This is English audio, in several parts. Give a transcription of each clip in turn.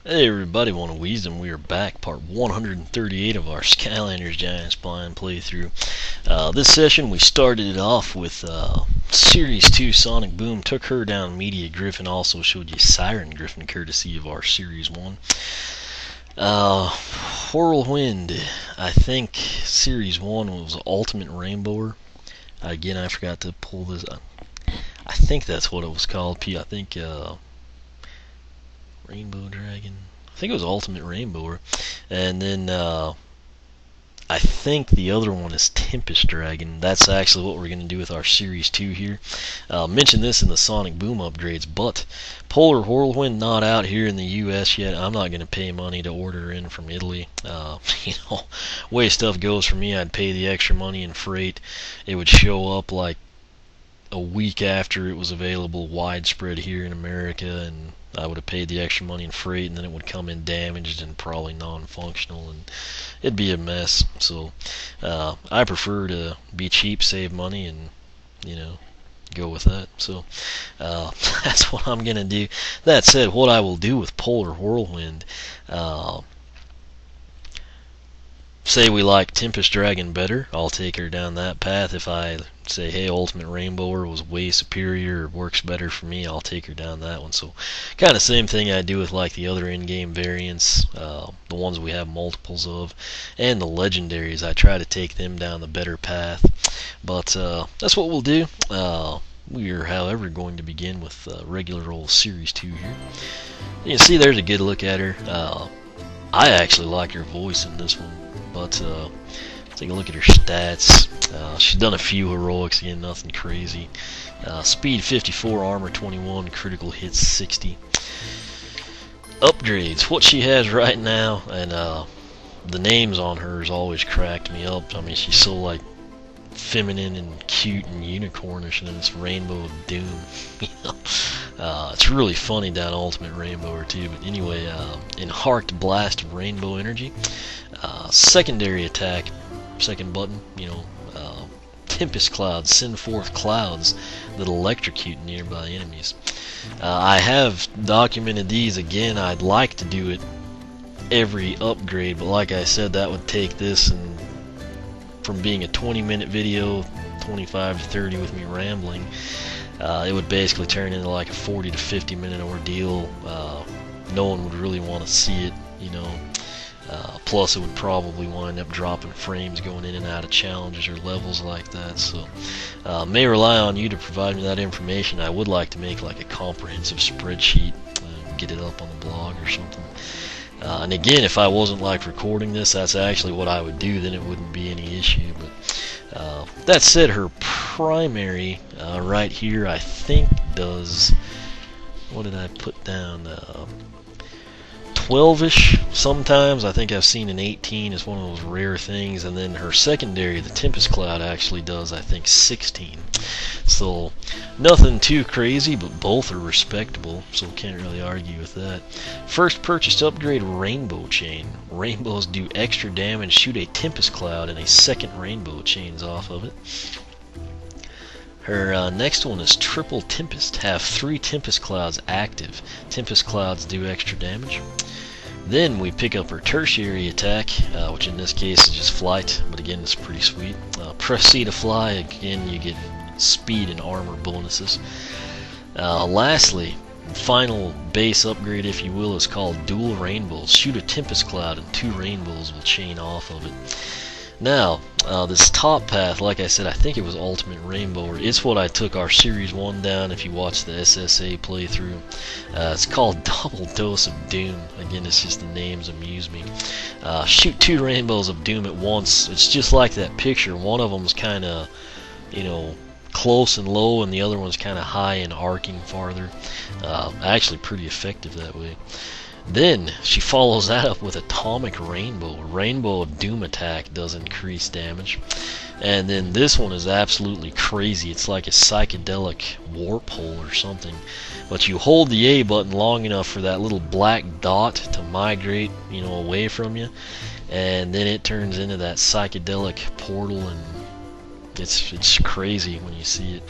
Hey everybody, One of Wisdom. We are back, part 138 of our Skylanders Giants Blind playthrough. This session we started it off with Series 2 Sonic Boom, took her down Media Griffin, also showed you Siren Griffin courtesy of our Series 1. Whirlwind, I think Series 1 was Ultimate Rainbower. Again, I forgot to pull this up. I think that's what it was called. I think Rainbow Dragon. I think it was Ultimate Rainbower. And then I think the other one is Tempest Dragon. That's actually what we're going to do with our Series 2 here. Mentioned this in the Sonic Boom upgrades, but Polar Whirlwind not out here in the US yet. I'm not going to pay money to order in from Italy. Way stuff goes for me, I'd pay the extra money in freight. It would show up like a week after it was available widespread here in America, and I would have paid the extra money in freight, and then it would come in damaged and probably non-functional, and it'd be a mess. So I prefer to be cheap, save money, and go with that. So that's what I'm gonna do. That said, what I will do with Polar Whirlwind, say we like Tempest Dragon better, I'll take her down that path. If I say, hey, Ultimate Rainbower was way superior or works better for me, I'll take her down that one. So kind of same thing I do with like the other in-game variants, the ones we have multiples of, and the legendaries. I try to take them down the better path. But that's what we'll do. We are, however, going to begin with regular old Series 2 here. You can see there's a good look at her. I actually like her voice in this one. But take a look at her stats. She's done a few heroics, again, nothing crazy. Speed 54, armor 21, critical hits 60. Upgrades, what she has right now, and the names on her has always cracked me up. I mean, she's so like feminine and cute and unicornish, and then this Rainbow of Doom. It's really funny down Ultimate Rainbower too. But anyway, Enharked Blast of Rainbow Energy. Secondary attack, second button, Tempest Clouds, send forth clouds that electrocute nearby enemies. I have documented these. Again, I'd like to do it every upgrade, but like I said, that would take this and from being a 20-minute video, 25 to 30 with me rambling, it would basically turn into like a 40 to 50-minute ordeal. No one would really want to see it, plus it would probably wind up dropping frames going in and out of challenges or levels like that. So may rely on you to provide me that information. I would like to make like a comprehensive spreadsheet, get it up on the blog or something. And again, if I wasn't like recording this, that's actually what I would do, then it wouldn't be any issue. But that said, her primary right here I think does, what did I put down, 12-ish sometimes. I think I've seen an 18 is one of those rare things, and then her secondary, the Tempest Cloud, actually does, I think, 16. So nothing too crazy, but both are respectable, so can't really argue with that. First purchased upgrade, Rainbow Chain. Rainbows do extra damage, shoot a Tempest Cloud, and a second Rainbow chains off of it. Her next one is Triple Tempest. Have 3 Tempest Clouds active. Tempest Clouds do extra damage. Then we pick up her tertiary attack, which in this case is just flight, but again it's pretty sweet. Press C to fly, again you get speed and armor bonuses. Lastly, final base upgrade, if you will, is called Dual Rainbows. Shoot a Tempest Cloud and 2 rainbows will chain off of it. Now, this top path, like I said, I think it was Ultimate Rainbower. It's what I took our Series 1 down if you watch the SSA playthrough. It's called Double Dose of Doom. Again, it's just the names amuse me. Shoot 2 rainbows of Doom at once. It's just like that picture. One of them's kind of, close and low, and the other one's kind of high and arcing farther. Actually pretty effective that way. Then she follows that up with Atomic Rainbow. Rainbow of Doom attack does increase damage. And then this one is absolutely crazy. It's like a psychedelic warp hole or something. But you hold the A button long enough for that little black dot to migrate, away from you. And then it turns into that psychedelic portal, and It's crazy when you see it.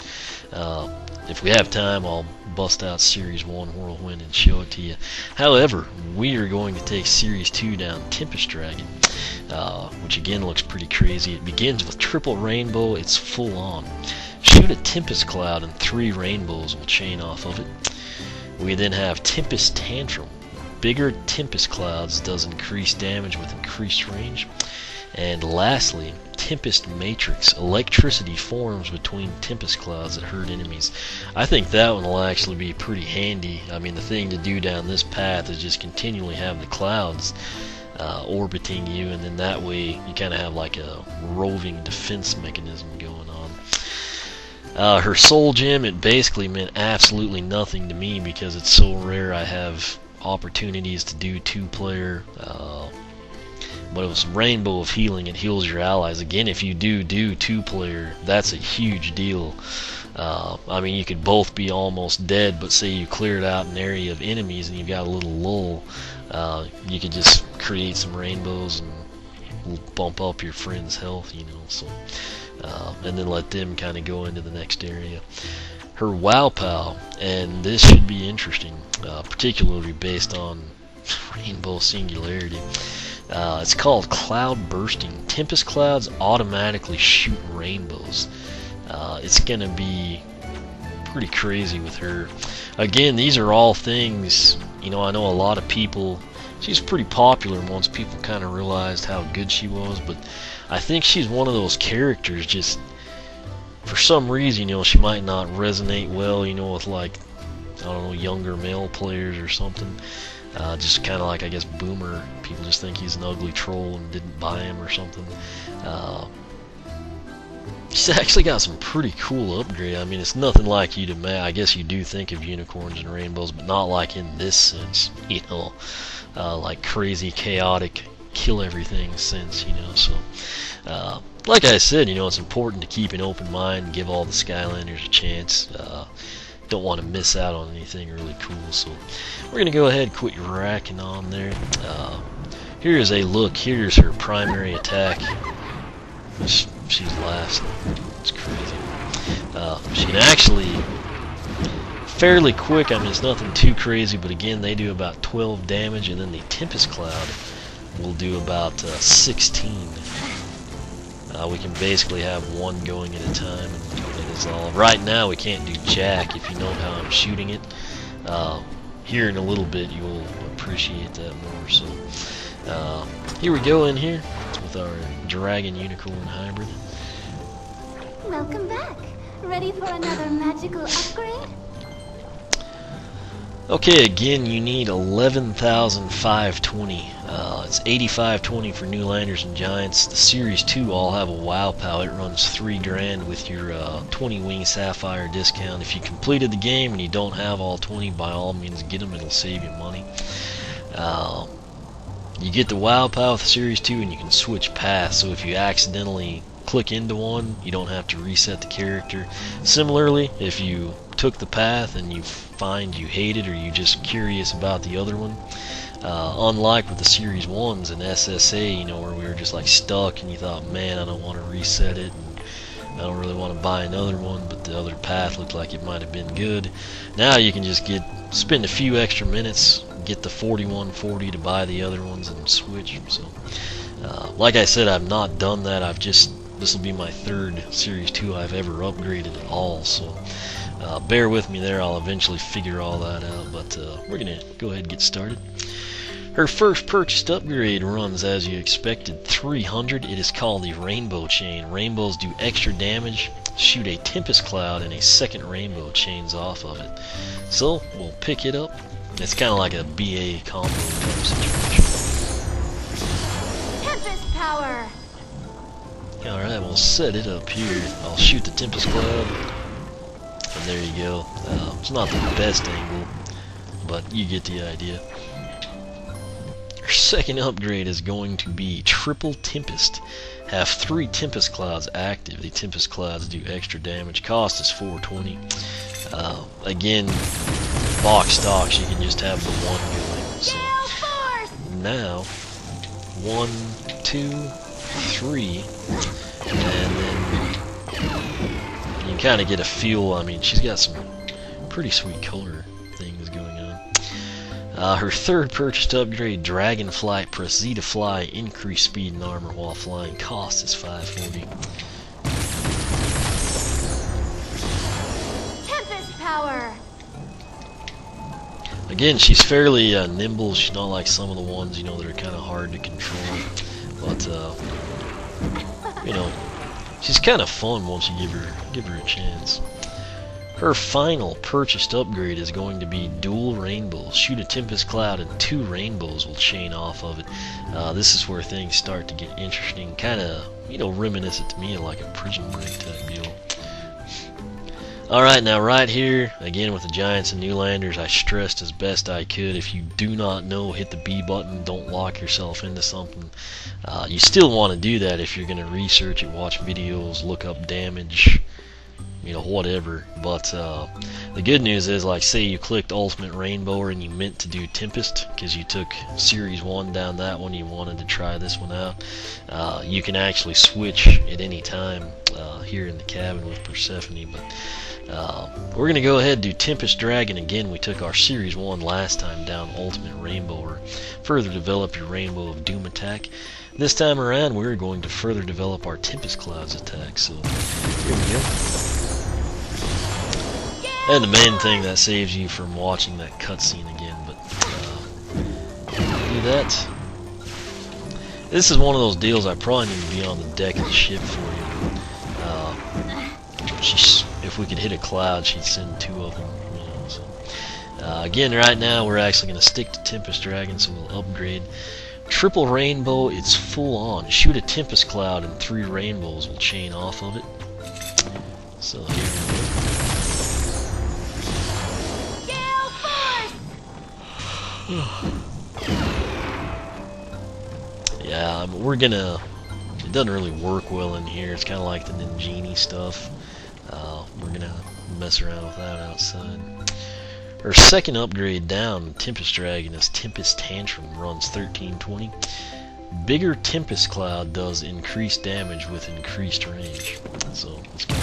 If we have time, I'll bust out Series 1 Whirlwind and show it to you. However, we are going to take Series 2 down Tempest Dragon, which again looks pretty crazy. It begins with triple rainbow. It's full on. Shoot a Tempest Cloud and 3 rainbows will chain off of it. We then have Tempest Tantrum. Bigger Tempest Clouds does increased damage with increased range. And lastly, Tempest Matrix. Electricity forms between Tempest Clouds that hurt enemies. I think that one will actually be pretty handy. I mean, the thing to do down this path is just continually have the clouds orbiting you, and then that way you kind of have like a roving defense mechanism going on. Her soul gem, it basically meant absolutely nothing to me because it's so rare. I have opportunities to do 2-player, but it was Rainbow of Healing. It heals your allies. Again, if you do 2-player, that's a huge deal. I mean, you could both be almost dead, but say you cleared out an area of enemies and you've got a little lull, you could just create some rainbows and bump up your friend's health, you know. So, and then let them kind of go into the next area. Her Wow Pow, and this should be interesting, particularly based on Rainbow Singularity. It's called Cloud Bursting. Tempest Clouds automatically shoot rainbows. It's gonna be pretty crazy with her. Again, these are all things, you know, I know a lot of people, she's pretty popular once people kind of realized how good she was, but I think she's one of those characters, just for some reason, you know, she might not resonate well, you know, with like, I don't know, younger male players or something. Just kind of like, I guess, Boomer. People just think he's an ugly troll and didn't buy him or something. She's actually got some pretty cool upgrade. I mean, it's nothing like you'd imagine. I guess you do think of unicorns and rainbows, but not like in this sense, you know, like crazy, chaotic, kill everything sense, you know. So, like I said, you know, it's important to keep an open mind and give all the Skylanders a chance. Don't want to miss out on anything really cool, so we're gonna go ahead and quit racking on there. Here's a look. Here's her primary attack. She's last. It's crazy. She can actually fairly quick. I mean, it's nothing too crazy, but again, they do about 12 damage, and then the Tempest Cloud will do about 16. We can basically have one going at a time, and it is all. Right now, we can't do jack if you know how I'm shooting it. Here in a little bit, you'll appreciate that more. So, here we go in here with our Dragon Unicorn Hybrid. Welcome back. Ready for another magical upgrade? Okay, again, you need 11,520. It's 8,520 for New Landers and Giants. The Series 2 all have a Wow Pow. It runs $3 grand with your 20 Wing Sapphire discount. If you completed the game and you don't have all 20, by all means get them. It'll save you money. You get the Wow Pow with the Series 2 and you can switch paths. So if you accidentally click into one, you don't have to reset the character. Similarly, if you took the path and you find you hate it or you're just curious about the other one, unlike with the Series 1s and SSA, you know, where we were just like stuck and you thought, man, I don't want to reset it, and I don't really want to buy another one, but the other path looked like it might have been good. Now you can just spend a few extra minutes, get the 4140 to buy the other ones and switch. So, like I said, I've not done that. This will be my 3rd Series 2 I've ever upgraded at all, so bear with me there. I'll eventually figure all that out, but we're going to go ahead and get started. Her first purchased upgrade runs as you expected, 300. It is called the Rainbow Chain. Rainbows do extra damage, shoot a Tempest Cloud, and a second rainbow chains off of it. So we'll pick it up. It's kind of like a BA combo type situation. Tempest power! Alright, we'll set it up here. I'll shoot the Tempest Cloud. And there you go. It's not the best angle, but you get the idea. Our second upgrade is going to be Triple Tempest. Have 3 Tempest Clouds active. The Tempest Clouds do extra damage. Cost is 420. Again, box stocks, you can just have the one going. So now, 1, 2, 3, and then kind of get a feel. I mean, she's got some pretty sweet color things going on. Her third purchased upgrade, Dragonflight, press Z to fly, increase speed and armor while flying, cost is 540. Tempest power. Again, she's fairly nimble. She's not like some of the ones, you know, that are kind of hard to control. But, you know, she's kind of fun once you give her a chance. Her final purchased upgrade is going to be Dual Rainbows. Shoot a Tempest Cloud and 2 rainbows will chain off of it. This is where things start to get interesting. Kind of, you know, reminiscent to me of like a Prison Break type deal. Alright, now right here, again with the Giants and Newlanders, I stressed as best I could, if you do not know, hit the B button, don't lock yourself into something. You still want to do that if you're going to research it, watch videos, look up damage, you know, whatever. But the good news is, like, say you clicked Ultimate Rainbow and you meant to do Tempest, because you took Series 1 down that one, you wanted to try this one out, you can actually switch at any time here in the cabin with Persephone. But we're going to go ahead and do Tempest Dragon again. We took our Series 1 last time down Ultimate Rainbow, or further develop your Rainbow of Doom attack. This time around we're going to further develop our Tempest Clouds attack. So here we go. And the main thing that saves you from watching that cutscene again, but do that. This is one of those deals I probably need to be on the deck of the ship for you. If we could hit a cloud, she'd send 2 of them. You know, so. Again, right now we're actually going to stick to Tempest Dragon, so we'll upgrade. Triple Rainbow, it's full on. Shoot a Tempest Cloud and 3 rainbows will chain off of it. So here we go. Yeah, we're gonna. It doesn't really work well in here. It's kind of like the Ninjini stuff. We're gonna mess around with that outside. Our second upgrade down, Tempest Dragon, is Tempest Tantrum, runs 1320. Bigger Tempest Cloud does increased damage with increased range. So let's go.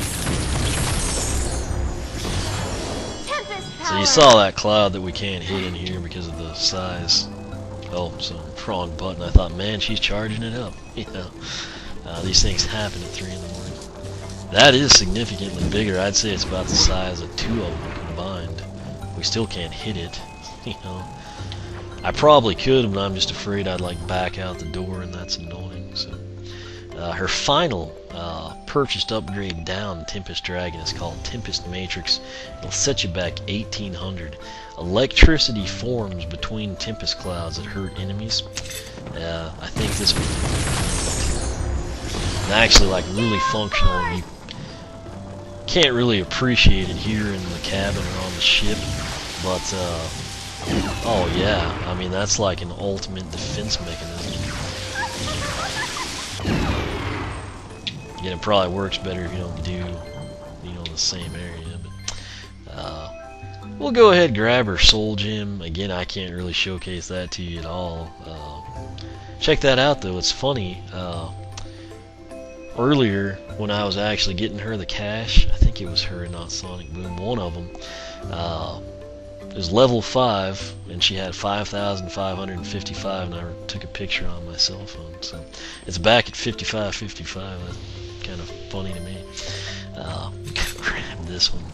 So you saw that cloud that we can't hit in here because of the size. Oh, so wrong button. I thought, man, she's charging it up. You know, these things happen at 3 in the morning. That is significantly bigger. I'd say it's about the size of 2 of them combined. We still can't hit it. You know, I probably could, but I'm just afraid I'd like back out the door, and that's annoying. So, her final purchased upgrade down, Tempest Dragon, is called Tempest Matrix. It'll set you back 1800. Electricity forms between Tempest Clouds that hurt enemies. I think this one is actually like really functional. You can't really appreciate it here in the cabin or on the ship, but oh yeah, I mean that's like an ultimate defense mechanism. Again, it probably works better if you don't do, you know, the same area. But we'll go ahead and grab her Soul Gem. Again, I can't really showcase that to you at all. Check that out though. It's funny. Earlier, when I was actually getting her the cash, I think it was her and not Sonic Boom, one of them, it was level 5, and she had 5,555, and I took a picture on my cell phone. So it's back at 5555. That's kind of funny to me. Grab this one.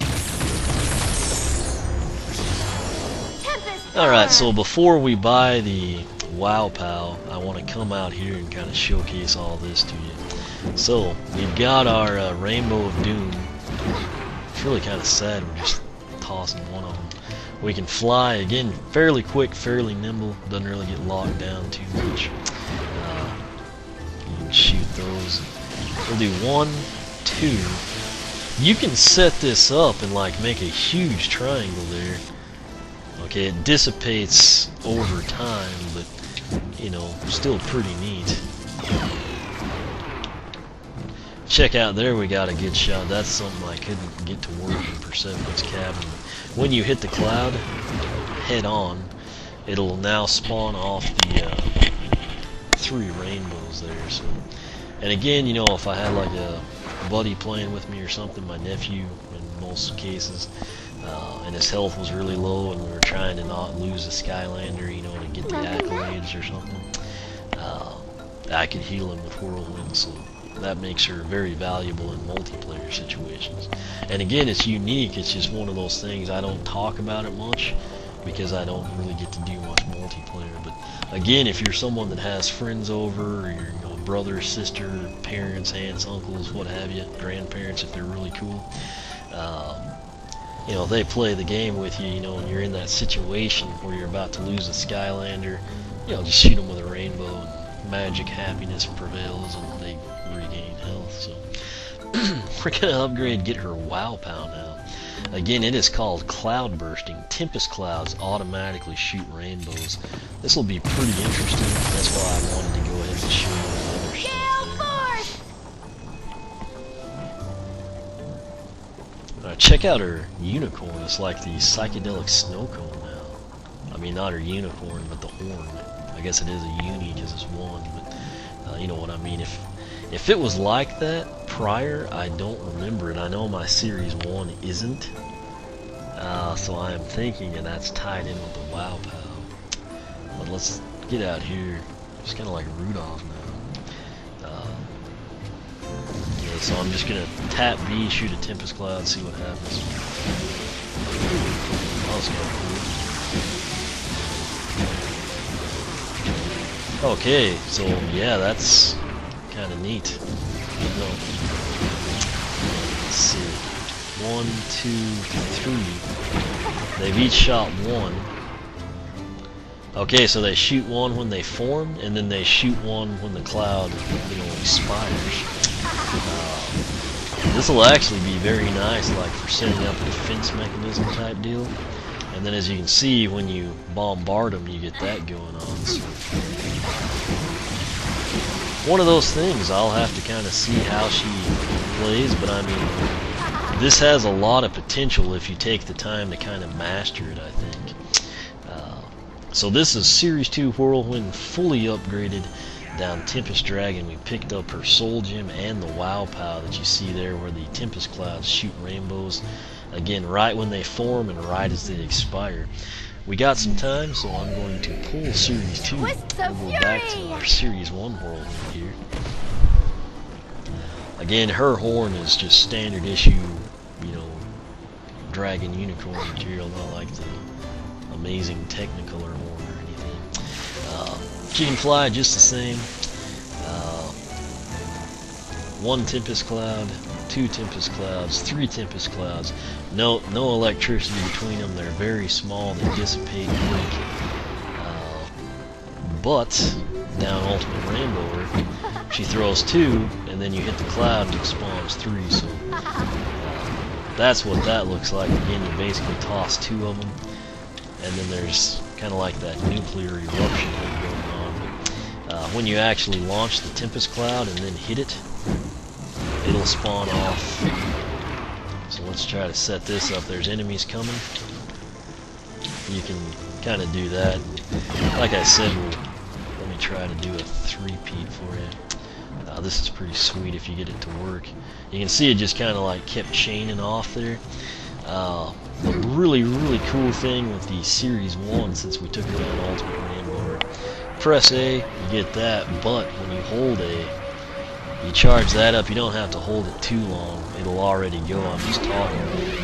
Alright, so before we buy the Wow Pow, I want to come out here and kind of showcase all this to you. So, we've got our Rainbow of Doom. It's really kind of sad we're just tossing one of them. We can fly, again, fairly quick, fairly nimble, doesn't really get locked down too much. You can shoot those. We'll do 1, 2. You can set this up and like make a huge triangle there. Okay, it dissipates over time, but, you know, still pretty neat. Check out there, we got a good shot. That's something I couldn't get to work in Persephone's cabin. When you hit the cloud head on, it'll now spawn off the 3 rainbows there. So, and again, you know, if I had like a buddy playing with me or something, my nephew in most cases, and his health was really low, and we were trying to not lose a Skylander, you know, to get the accolades or something. I could heal him with Whirlwind, so that makes her very valuable in multiplayer situations. And again, it's unique. It's just one of those things. I don't talk about it much because I don't really get to do much multiplayer. But again, if you're someone that has friends over, or your brother, sister, parents, aunts, uncles, what have you, grandparents if they're really cool, you know, if they play the game with you, you know, and you're in that situation where you're about to lose a Skylander, you know, just shoot them with a rainbow, and magic happiness prevails, and they regain health. So we're gonna upgrade, get her Wow Pow now. Again, it is called Cloud Bursting. Tempest clouds automatically shoot rainbows. This will be pretty interesting. That's why I wanted to go ahead and show you the other stuff there. Check out her unicorn. It's like the psychedelic snow cone now. I mean, not her unicorn, but the horn. I guess it is a uni because it's one, but you know what I mean. If it was like that prior, I don't remember it. I know my Series 1 isn't, so I am thinking that that's tied in with the Wow Pow. But let's get out here. It's kind of like Rudolph now. Yeah, so I'm just gonna tap B, shoot a Tempest Cloud, see what happens. That was kind of cool. Okay, so yeah, that's kind of neat. No. Let's see. 1, 2, 3. They've each shot one. Okay, so they shoot one when they form, and then they shoot one when the cloud, you know, expires. This will actually be very nice, like for setting up a defense mechanism type deal. And then, as you can see, when you bombard them, you get that going on. So one of those things, I'll have to kind of see how she plays, but I mean, this has a lot of potential if you take the time to kind of master it, I think. So this is Series 2 Whirlwind fully upgraded down Tempest Dragon. We picked up her Soul Gem and the Wow Pow that you see there, where the Tempest Clouds shoot rainbows. Again, right when they form and right as they expire. We got some time, so I'm going to pull Series 2. We'll go back to our Series 1 Whirlwind here. Again, her horn is just standard issue, you know, dragon unicorn material, not like the amazing Technicolor horn or anything. She can fly just the same. One Tempest Cloud, 2 Tempest Clouds, 3 Tempest Clouds. No electricity between them. They're very small. They dissipate quick. But down Ultimate Rainbow, she throws 2, and then you hit the cloud and it spawns 3. So that's what that looks like. Again, you basically toss 2 of them, and then there's kind of like that nuclear eruption thing going on. But when you actually launch the Tempest Cloud and then hit it, it'll spawn off. So let's try to set this up. There's enemies coming. You can kind of do that. Like I said, let me try to do a 3-peat for you. This is pretty sweet if you get it to work. You can see it just kind of like kept chaining off there. The really cool thing with the Series 1, since we took it on Ultimate Rainbow, press A, you get that, but when you hold A, you charge that up. You don't have to hold it too long. It'll already go. I'm just talking.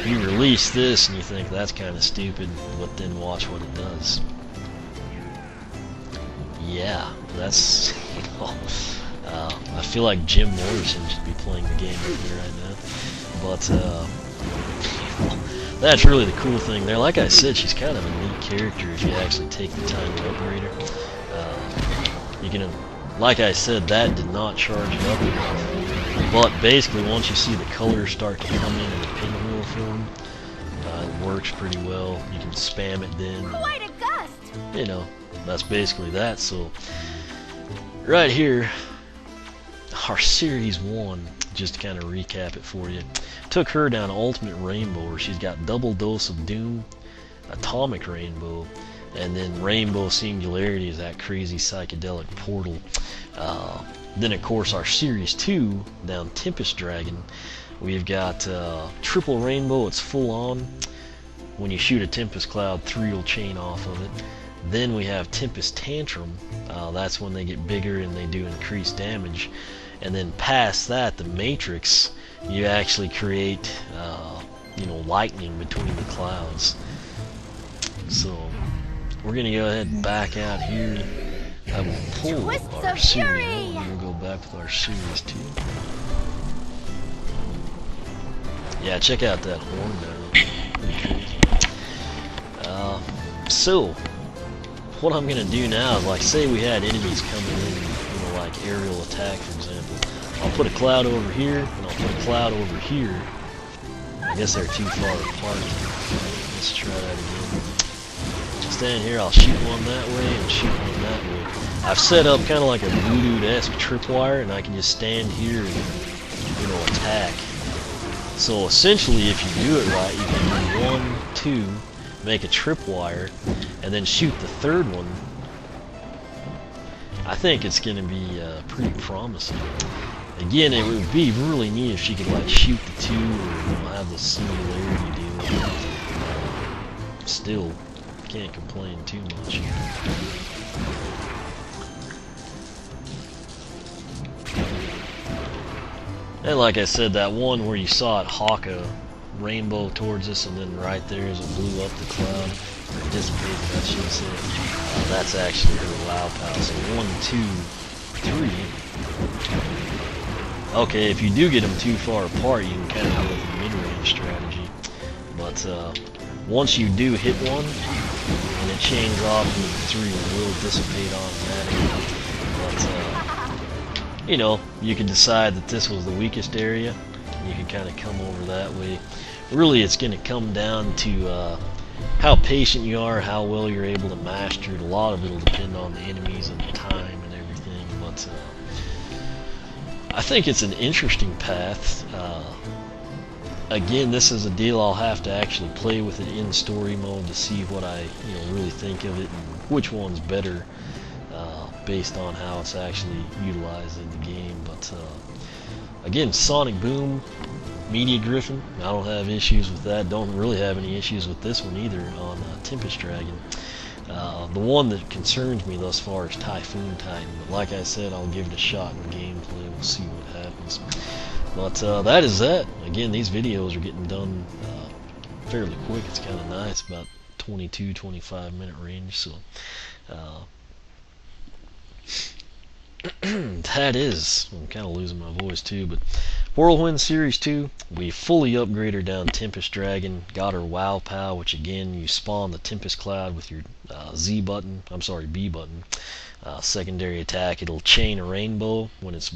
You release this and you think that's kind of stupid, but then watch what it does. Yeah, that's, you know, I feel like Jim Morrison should be playing the game with me right now. But that's really the cool thing there. Like I said, she's kind of a neat character if you actually take the time to upgrade her. You can, like I said, that did not charge it up enough. But basically, once you see the colors start to come in the pinwheel form, it works pretty well. You can spam it then. Quite a gust! You know, that's basically that. So, right here, our Series 1, just to kind of recap it for you, took her down Ultimate Rainbow, where she's got double dose of Doom, Atomic Rainbow, and then Rainbow Singularity is that crazy psychedelic portal. Then of course our Series 2 down Tempest Dragon, we've got triple rainbow. It's full on. When you shoot a Tempest Cloud, 3 will chain off of it. Then we have Tempest Tantrum. That's when they get bigger and they do increased damage. And then past that, the Matrix, you actually create lightning between the clouds. So we're gonna go ahead and back out here. I will pull our Series 1. We'll go back with our Series 2. Yeah, check out that horn there. Pretty crazy. So what I'm gonna do now is, like, say we had enemies coming in, like aerial attack, for example. I'll put a cloud over here, and I'll put a cloud over here. I guess they're too far apart. Let's try that again. Stand here, I'll shoot one that way and shoot one that way. I've set up kind of like a voodoo-esque tripwire, and I can just stand here and, attack. So essentially, if you do it right, you can do 1, 2, make a tripwire, and then shoot the third one. I think it's going to be pretty promising. Again, it would be really neat if she could, like, shoot the 2 or have the singularity deal. Still, can't complain too much. And like I said, that one where you saw it hawk a rainbow towards us, and then right there as it blew up the cloud, or dissipated, I should say, that's actually her WoW pal. So 1, 2, 3. Okay, if you do get them too far apart, you can kind of go with the mid-range strategy. But once you do hit one, and it chains off, and the 3 will dissipate automatically. But you can decide that this was the weakest area. You can kind of come over that way. Really, it's going to come down to how patient you are, how well you're able to master it. A lot of it will depend on the enemies and the time and everything. But I think it's an interesting path. Again, this is a deal I'll have to actually play with it in story mode to see what I really think of it and which one's better based on how it's actually utilized in the game. But again, Sonic Boom, Media Griffin, I don't have issues with that. Don't really have any issues with this one either on Tempest Dragon. The one that concerns me thus far is Typhoon Titan, but like I said, I'll give it a shot in gameplay. We'll see what happens. But that is that. Again, these videos are getting done fairly quick. It's kind of nice, about 22-25 minute range. So that is, I'm kind of losing my voice too, but Whirlwind Series 2, we fully upgraded her down Tempest Dragon, got her WoW POW, which again, you spawn the Tempest Cloud with your B button. Secondary attack, it'll chain a rainbow when it's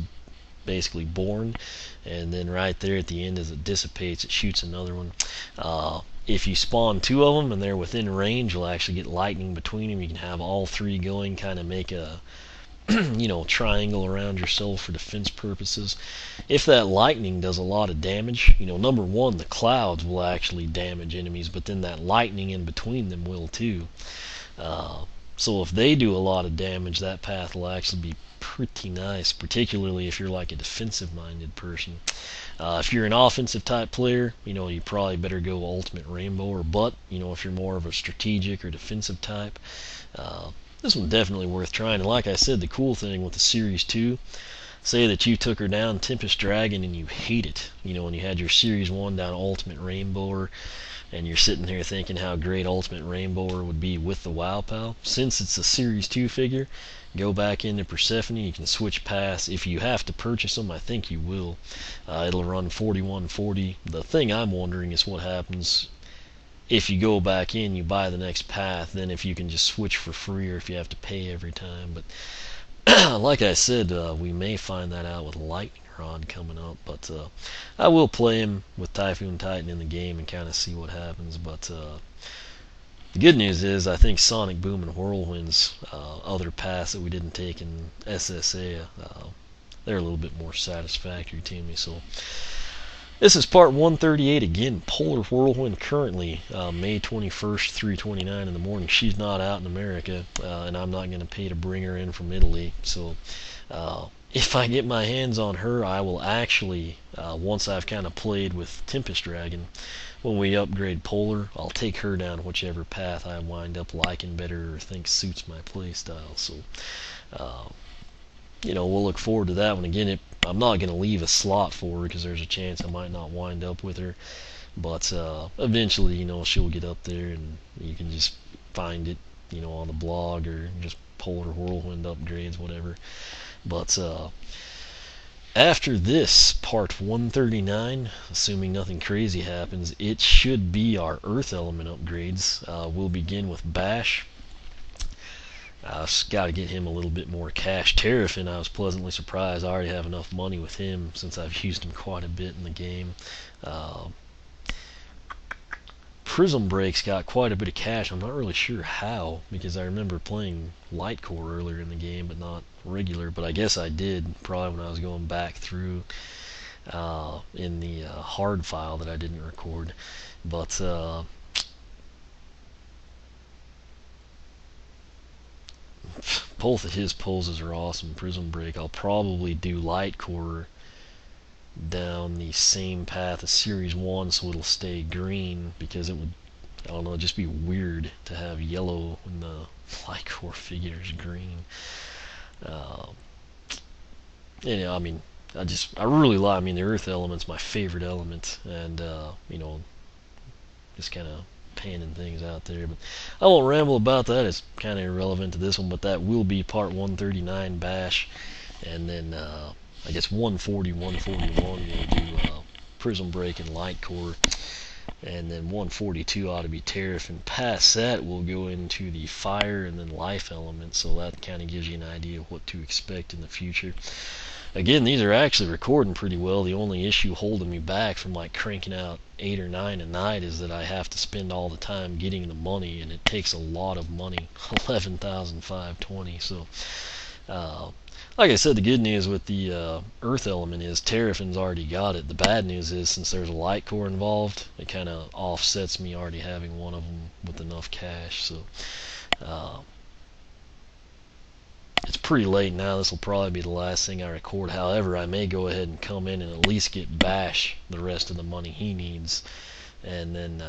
basically born, and then right there at the end as it dissipates, it shoots another one. If you spawn 2 of them and they're within range, you'll actually get lightning between them. You can have all 3 going, kind of make a triangle around yourself for defense purposes. If that lightning does a lot of damage, number one, the clouds will actually damage enemies, but then that lightning in between them will too. So if they do a lot of damage, that path will actually be pretty nice, particularly if you're like a defensive-minded person. If you're an offensive type player, you probably better go Ultimate Rainbow or Butt. If you're more of a strategic or defensive type, this one's definitely worth trying. And like I said, the cool thing with the Series 2, say that you took her down Tempest Dragon and you hate it, and you had your Series 1 down Ultimate Rainbower, and you're sitting here thinking how great Ultimate Rainbower would be with the WoW POW. Since it's a Series 2 figure, go back into Persephone. You can switch paths. If you have to purchase them, I think you will. It'll run 4140. The thing I'm wondering is what happens if you go back in, you buy the next path, then if you can just switch for free or if you have to pay every time. But like I said, we may find that out with Lightning Rod coming up. But I will play him with Typhoon Titan in the game and kind of see what happens. But the good news is I think Sonic Boom and Whirlwind's other paths that we didn't take in SSA, they're a little bit more satisfactory to me. So this is part 138. Again, Polar Whirlwind currently May 21st, 3:29 in the morning. She's not out in America, and I'm not going to pay to bring her in from Italy. So if I get my hands on her, I will actually, once I've kind of played with Tempest Dragon, when we upgrade Polar, I'll take her down whichever path I wind up liking better or think suits my playstyle. So, uh, we'll look forward to that one. Again, I'm not going to leave a slot for her because there's a chance I might not wind up with her. But eventually, she'll get up there and you can just find it, on the blog or just Polar Whirlwind upgrades, whatever. But after this, part 139, assuming nothing crazy happens, it should be our Earth Element upgrades. We'll begin with Bash. I've got to get him a little bit more cash. Terrafin, I was pleasantly surprised. I already have enough money with him since I've used him quite a bit in the game. Prism Break's got quite a bit of cash. I'm not really sure how, because I remember playing Light Core earlier in the game, but not regular. But I guess I did, probably when I was going back through in the hard file that I didn't record. But both of his poses are awesome. Prism Break, I'll probably do Light Core down the same path as Series 1 so it'll stay green, because it would, I don't know, just be weird to have yellow when the Light Core figure is green. I mean, I really like, the Earth Element's my favorite element, and just kind of panning things out there, but I won't ramble about that. It's kind of irrelevant to this one, but that will be part 139 Bash, and then I guess 140, 141 we'll do Prism Break and Light Core, and then 142 ought to be Tariff, and past that we'll go into the Fire and then Life element, so that kind of gives you an idea of what to expect in the future. Again, these are actually recording pretty well. The only issue holding me back from cranking out 8 or 9 a night is that I have to spend all the time getting the money, and it takes a lot of money, 11,520. So like I said, the good news with the Earth Element is Terrafin's already got it. The bad news is, since there's a Light Core involved, it kind of offsets me already having one of them with enough cash. So it's pretty late now. This will probably be the last thing I record. However, I may go ahead and come in and at least get Bash the rest of the money he needs, and then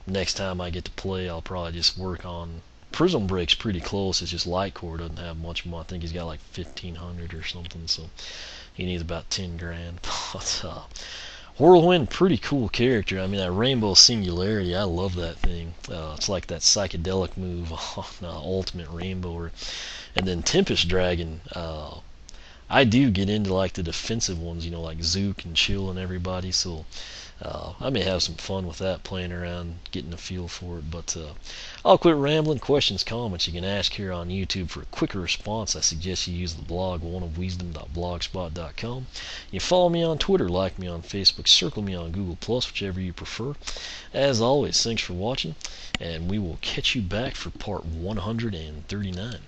next time I get to play, I'll probably just work on Prism Break's pretty close. It's just Light Core doesn't have much more. I think he's got like 1,500 or something, so he needs about 10 grand. But Whirlwind, pretty cool character. That Rainbow Singularity, I love that thing. It's like that psychedelic move on Ultimate Rainbow. And then Tempest Dragon, I do get into the defensive ones, like Zook and Chill and everybody, so I may have some fun with that, playing around, getting a feel for it. But I'll quit rambling. Questions, comments you can ask here on YouTube. For a quicker response, I suggest you use the blog oneofwisdom.blogspot.com. You follow me on Twitter, like me on Facebook, circle me on Google+, whichever you prefer. As always, thanks for watching, and we will catch you back for part 139.